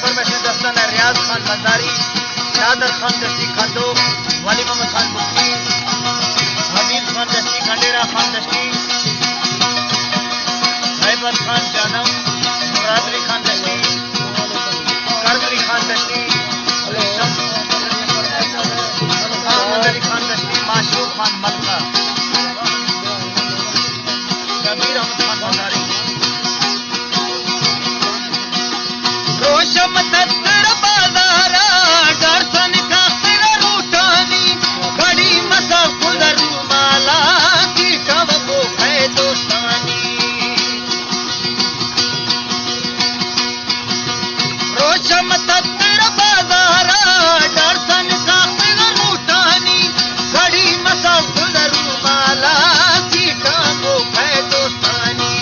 फरमाइश दस्तान रियाज खान मंदारी, नादर खान दस्ती खंडो, वाली मोहम्मद खान बुक्की, हबीब खान दस्ती, खंडेरा खान दस्ती, हैबर खान जानम, मुराद अली खान दस्ती, करम अली खान दस्ती, मोहम्मद अली खान दस्ती, माशूक खान मलका, कबीर अहमद खान मंदारी। रोशम तस्कर बाजारा दर्शन का सिर रूठानी घड़ी मसा खुदर माला की कब को है दोस्तानी। रोशम तस्कर बाजारा दर्शन का सिर रूठानी घड़ी मसा खुदर माला की कब को है दोस्तानी।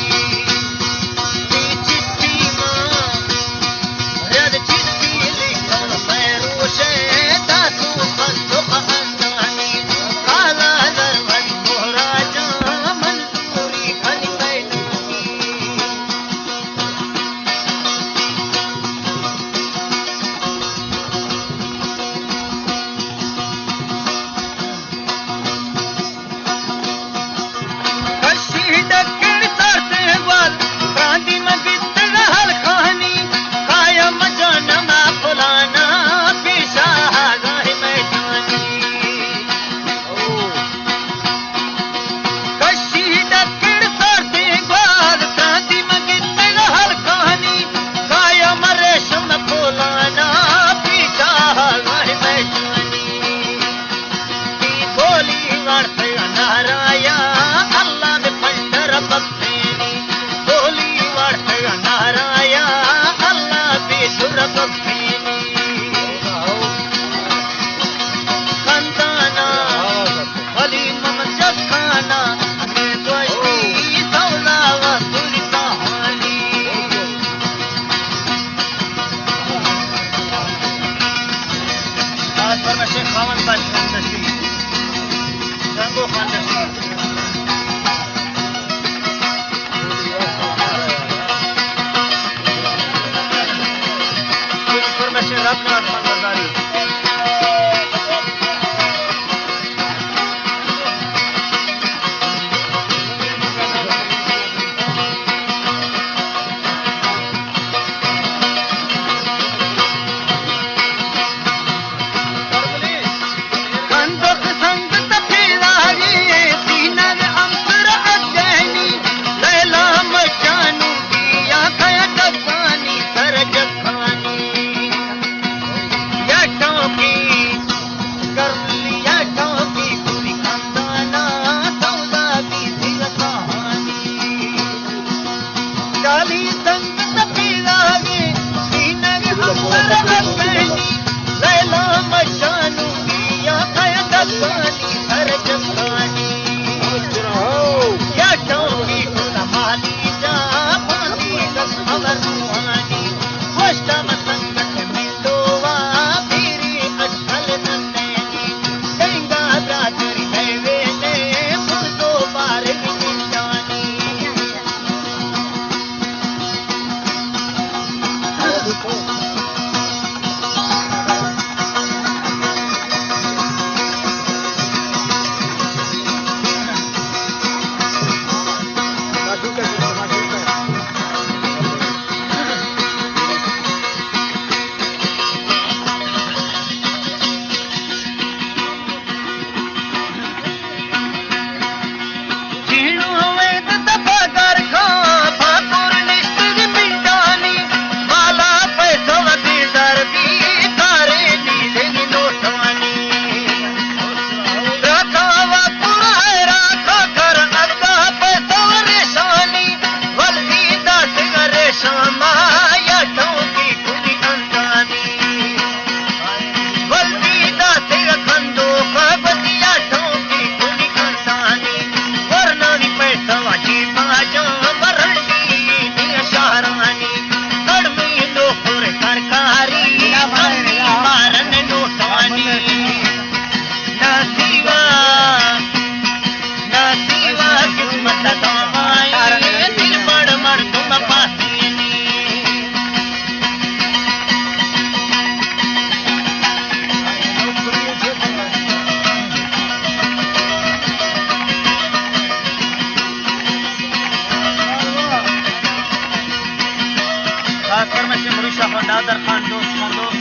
दोस्त खान दोस्त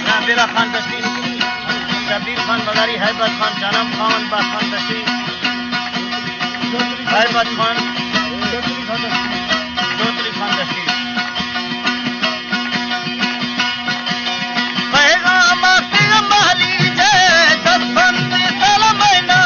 नादिरा खान दस्ती शबीर खान मदारी हैबत खान जानम खान बा खान दस्ती हैबत खान जोतरी खान दस्ती पैगाम माली जय दफन सलमैना